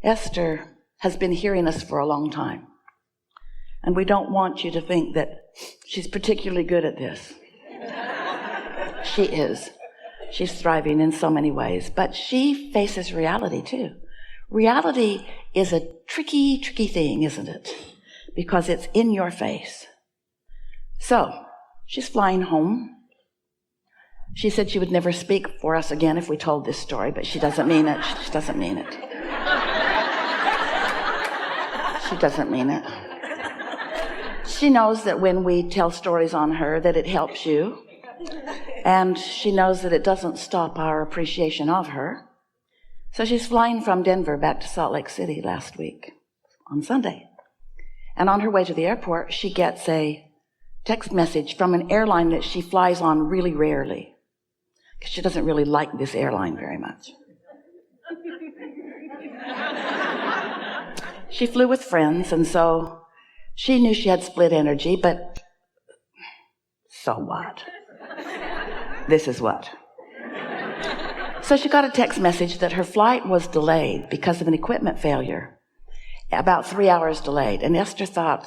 Esther has been hearing us for a long time, and we don't want you to think that she's particularly good at this. She is. She's thriving in so many ways, but she faces reality too. Reality is a tricky, tricky thing, isn't it? Because it's in your face. So, she's flying home. She said she would never speak for us again if we told this story, but she doesn't mean it. She doesn't mean it. She doesn't mean it. She knows that when we tell stories on her, that it helps you. And she knows that it doesn't stop our appreciation of her. So she's flying from Denver back to Salt Lake City last week on Sunday. And on her way to the airport, she gets a text message from an airline that she flies on really rarely, because she doesn't really like this airline very much. She flew with friends, and so she knew she had split energy, but so what? This is what. So she got a text message that her flight was delayed because of an equipment failure, about 3 hours delayed. And Esther thought,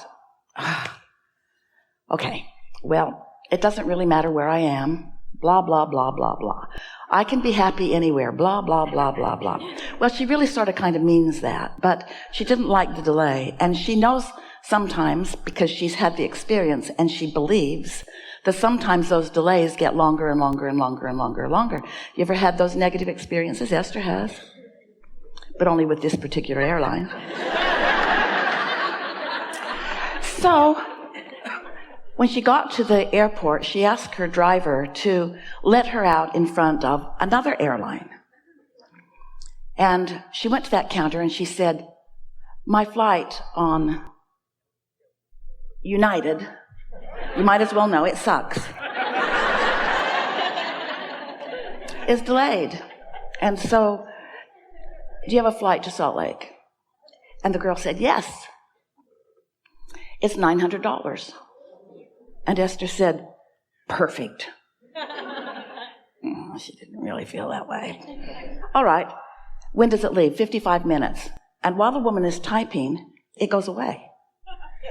okay, well, it doesn't really matter where I am, blah, blah, blah, blah, blah. I can be happy anywhere, blah, blah, blah, blah, blah. Well, she really sort of kind of means that, but she didn't like the delay. And she knows sometimes, because she's had the experience, and she believes that sometimes those delays get longer and longer and longer and longer and longer. You ever had those negative experiences? Esther has, but only with this particular airline. So when she got to the airport, she asked her driver to let her out in front of another airline. And she went to that counter and she said, my flight on United, you might as well know it sucks, is delayed. And so, do you have a flight to Salt Lake? And the girl said, yes. It's $900. And Esther said, perfect. She didn't really feel that way. All right. When does it leave? 55 minutes. And while the woman is typing, it goes away.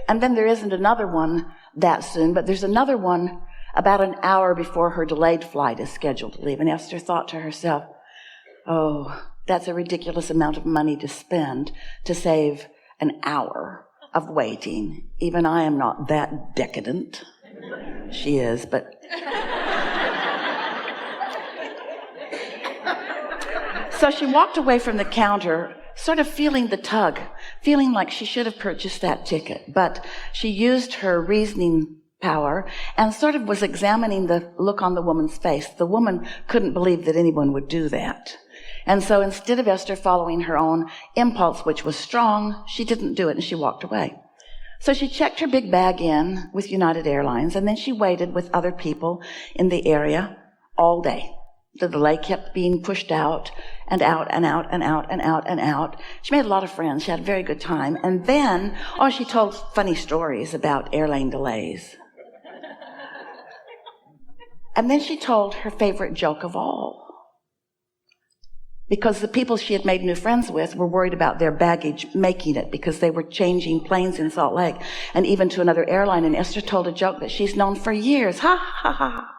And then there isn't another one that soon, but there's another one about an hour before her delayed flight is scheduled to leave. And Esther thought to herself, oh, that's a ridiculous amount of money to spend to save an hour of waiting. Even I am not that decadent. She is, but... So she walked away from the counter, sort of feeling the tug, feeling like she should have purchased that ticket. But she used her reasoning power and sort of was examining the look on the woman's face. The woman couldn't believe that anyone would do that. And so instead of Esther following her own impulse, which was strong, she didn't do it and she walked away. So she checked her big bag in with United Airlines, and then she waited with other people in the area all day. The delay kept being pushed out and out and out and out and out and out. She made a lot of friends. She had a very good time. And then, she told funny stories about airline delays. And then she told her favorite joke of all. Because the people she had made new friends with were worried about their baggage making it, because they were changing planes in Salt Lake and even to another airline. And Esther told a joke that she's known for years. Ha, ha, ha.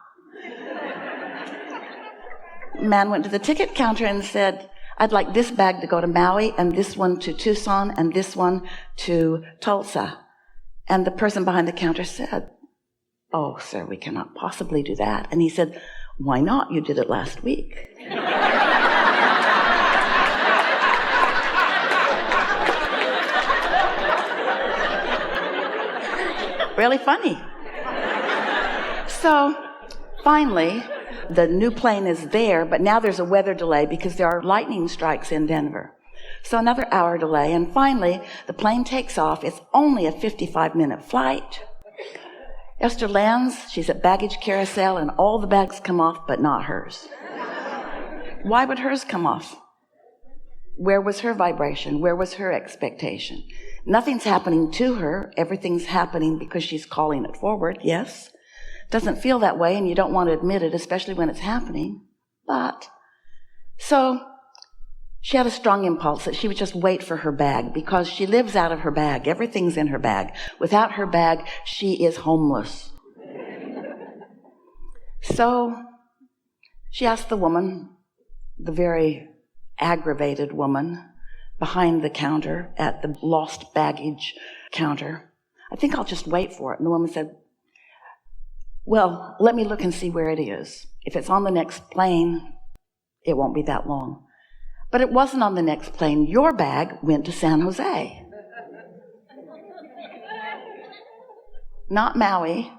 Man went to the ticket counter and said, I'd like this bag to go to Maui and this one to Tucson and this one to Tulsa. And the person behind the counter said, oh, sir, we cannot possibly do that. And he said, why not? You did it last week. Really funny. So finally, the new plane is there, but now there's a weather delay because there are lightning strikes in Denver. So another hour delay, and finally the plane takes off. It's only a 55-minute flight. Esther lands, she's at baggage carousel, and all the bags come off, but not hers. Why would hers come off? Where was her vibration? Where was her expectation? Nothing's happening to her. Everything's happening because she's calling it forward, yes? Doesn't feel that way, and you don't want to admit it, especially when it's happening. But, so, She had a strong impulse that she would just wait for her bag because she lives out of her bag. Everything's in her bag. Without her bag, she is homeless. So she asked the woman, the very aggravated woman behind the counter at the lost baggage counter, I think I'll just wait for it. And the woman said, well, let me look and see where it is. If it's on the next plane, it won't be that long. But it wasn't on the next plane. Your bag went to San Jose. Not Maui.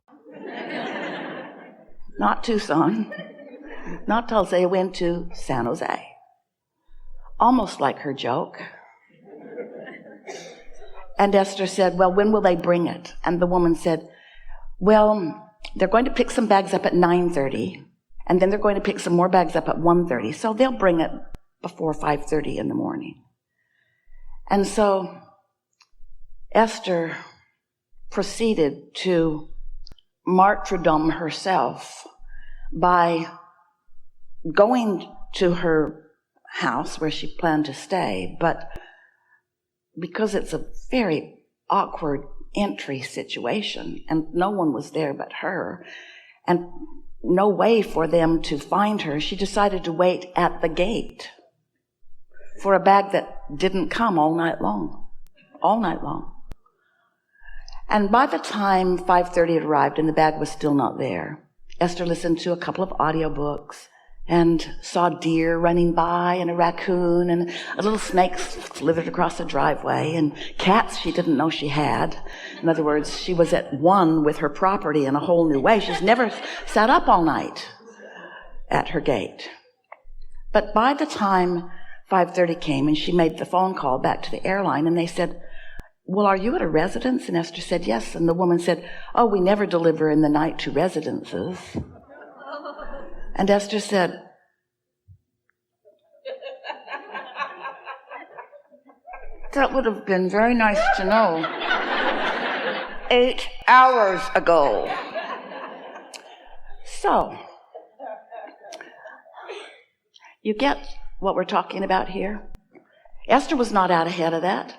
Not Tucson. Not Tulsa. It went to San Jose. Almost like her joke. And Esther said, well, when will they bring it? And the woman said, well, they're going to pick some bags up at 9:30, and then they're going to pick some more bags up at 1:30. So they'll bring it before 5:30 in the morning. And so Esther proceeded to martyrdom herself by going to her house where she planned to stay, but because it's a very awkward entry situation and no one was there but her and no way for them to find her, she decided to wait at the gate for a bag that didn't come all night long. And by the time 5:30 had arrived and the bag was still not there, Esther listened to a couple of audiobooks and saw deer running by and a raccoon and a little snake slithered across the driveway and cats she didn't know she had. In other words, she was at one with her property in a whole new way. She's never sat up all night at her gate. But by the time 5:30 came and she made the phone call back to the airline and they said, well, are you at a residence? And Esther said, yes. And the woman said, oh, we never deliver in the night to residences. And Esther said, that would have been very nice to know 8 hours ago. So, you get what we're talking about here? Esther was not out ahead of that.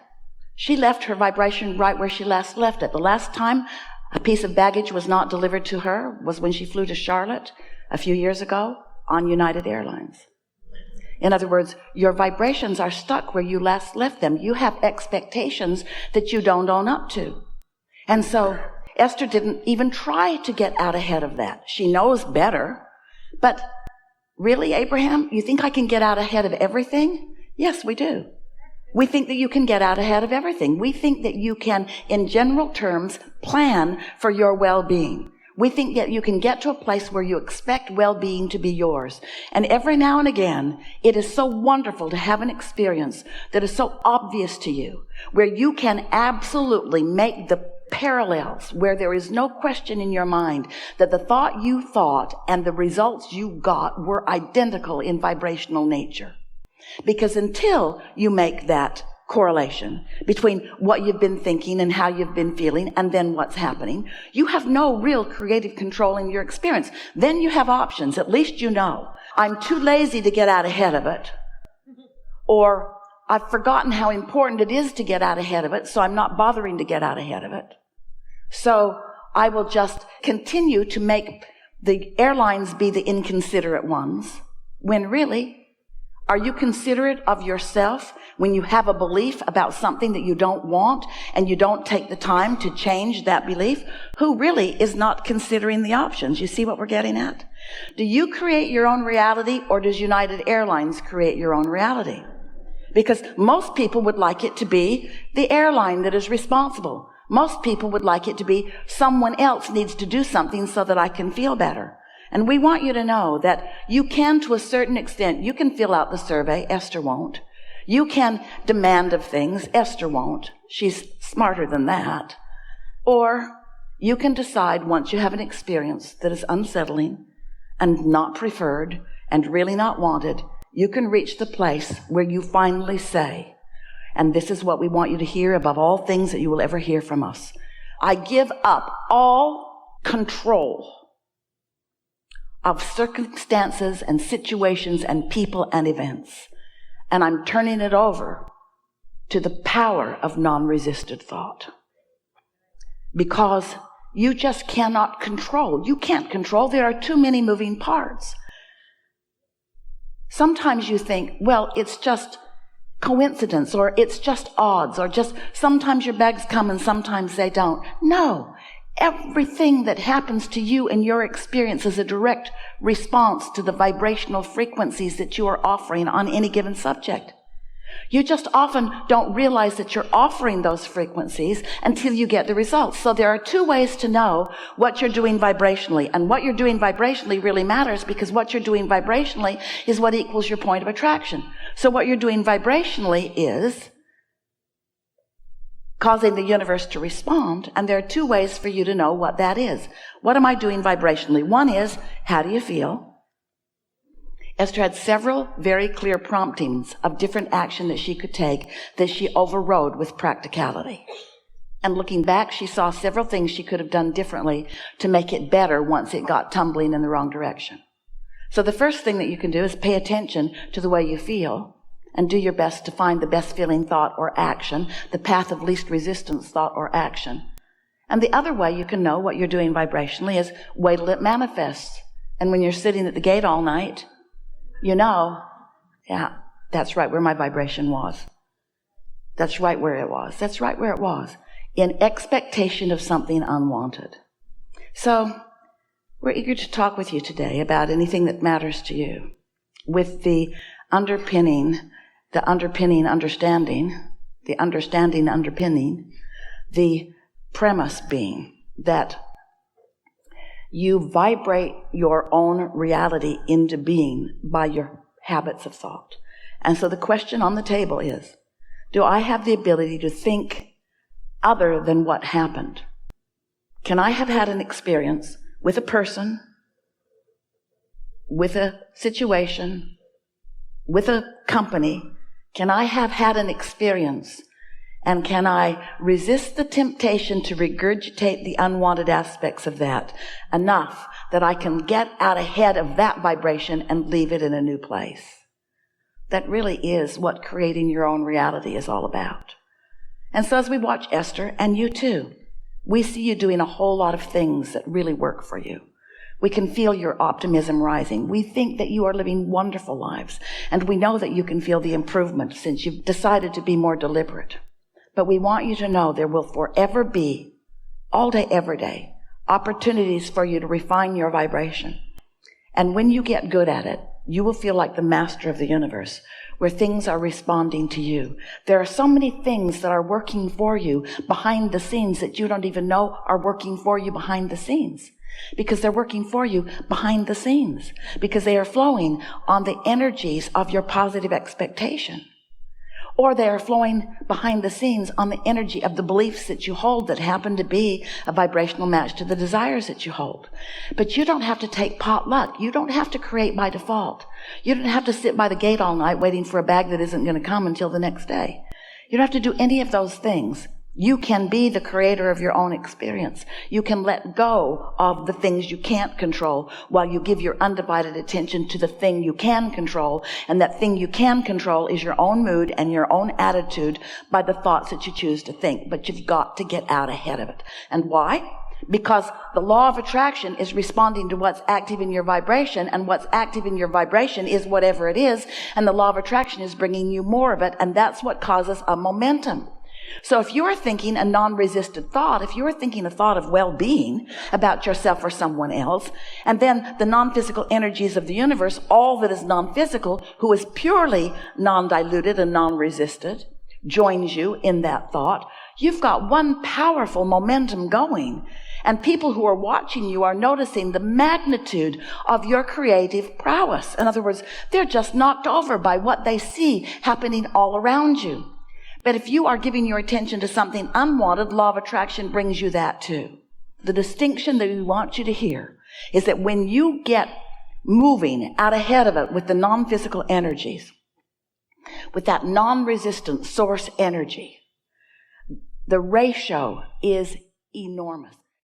She left her vibration right where she last left it. The last time a piece of baggage was not delivered to her was when she flew to Charlotte a few years ago on United Airlines. In other words, your vibrations are stuck where you last left them. You have expectations that you don't own up to. And so Esther didn't even try to get out ahead of that. She knows better. But really, Abraham, you think I can get out ahead of everything? Yes, we do. We think that you can get out ahead of everything. We think that you can, in general terms, plan for your well-being. We think that you can get to a place where you expect well-being to be yours. And every now and again, it is so wonderful to have an experience that is so obvious to you, where you can absolutely make the parallels, where there is no question in your mind that the thought you thought and the results you got were identical in vibrational nature. Because until you make that correlation between what you've been thinking and how you've been feeling and then what's happening, you have no real creative control in your experience. Then you have options. At least you know, I'm too lazy to get out ahead of it, or I've forgotten how important it is to get out ahead of it, so I'm not bothering to get out ahead of it. So I will just continue to make the airlines be the inconsiderate ones, when really, are you considerate of yourself when you have a belief about something that you don't want and you don't take the time to change that belief? Who really is not considering the options? You see what we're getting at? Do you create your own reality, or does United Airlines create your own reality? Because most people would like it to be the airline that is responsible. Most people would like it to be someone else needs to do something so that I can feel better. And we want you to know that you can, to a certain extent, you can fill out the survey. Esther won't. You can demand of things. Esther won't. She's smarter than that. Or you can decide, once you have an experience that is unsettling and not preferred and really not wanted, you can reach the place where you finally say, and this is what we want you to hear above all things that you will ever hear from us, I give up all control of circumstances and situations and people and events. and I'm turning it over to the power of non-resisted thought. Because you just cannot control. You can't control. There are too many moving parts. Sometimes you think, well, it's just coincidence, or it's just odds, or just sometimes your bags come and sometimes they don't. No. Everything that happens to you in your experience is a direct response to the vibrational frequencies that you are offering on any given subject. You just often don't realize that you're offering those frequencies until you get the results. So there are two ways to know what you're doing vibrationally. And what you're doing vibrationally really matters, because what you're doing vibrationally is what equals your point of attraction. So what you're doing vibrationally is causing the universe to respond. And there are two ways for you to know what that is. What am I doing vibrationally? One is, how do you feel? Esther had several very clear promptings of different action that she could take that she overrode with practicality. And looking back, she saw several things she could have done differently to make it better once it got tumbling in the wrong direction. So the first thing that you can do is pay attention to the way you feel and do your best to find the best feeling thought or action, the path of least resistance thought or action. And the other way you can know what you're doing vibrationally is wait till it manifests. And when you're sitting at the gate all night, you know, yeah, that's right where my vibration was. That's right where it was. That's right where it was. In expectation of something unwanted. So, we're eager to talk with you today about anything that matters to you, with the understanding underpinning, the premise being that you vibrate your own reality into being by your habits of thought. And so the question on the table is, do I have the ability to think other than what happened? Can I have had an experience with a person, with a situation, with a company? Can I have had an experience, and can I resist the temptation to regurgitate the unwanted aspects of that enough that I can get out ahead of that vibration and leave it in a new place? That really is what creating your own reality is all about. And so as we watch Esther, and you too, we see you doing a whole lot of things that really work for you. We can feel your optimism rising. We think that you are living wonderful lives, and we know that you can feel the improvement since you've decided to be more deliberate. But we want you to know there will forever be, all day, every day, opportunities for you to refine your vibration. And when you get good at it, you will feel like the master of the universe, where things are responding to you. There are so many things that are working for you behind the scenes that you don't even know are working for you behind the scenes. Because they're working for you behind the scenes. Because they are flowing on the energies of your positive expectation. Or they are flowing behind the scenes on the energy of the beliefs that you hold that happen to be a vibrational match to the desires that you hold. But you don't have to take pot luck. You don't have to create by default. You don't have to sit by the gate all night waiting for a bag that isn't going to come until the next day. You don't have to do any of those things. You can be the creator of your own experience. You can let go of the things you can't control while you give your undivided attention to the thing you can control. And that thing you can control is your own mood and your own attitude by the thoughts that you choose to think. But you've got to get out ahead of it. And why? Because the law of attraction is responding to what's active in your vibration, and what's active in your vibration is whatever it is, and the law of attraction is bringing you more of it, and that's what causes a momentum. So if you're thinking a non-resisted thought, if you're thinking a thought of well-being about yourself or someone else, and then the non-physical energies of the universe, all that is non-physical, who is purely non-diluted and non-resisted, joins you in that thought, you've got one powerful momentum going. And people who are watching you are noticing the magnitude of your creative prowess. In other words, they're just knocked over by what they see happening all around you. But if you are giving your attention to something unwanted, law of attraction brings you that too. The distinction that we want you to hear is that when you get moving out ahead of it with the non-physical energies, with that non-resistant source energy, the ratio is enormous.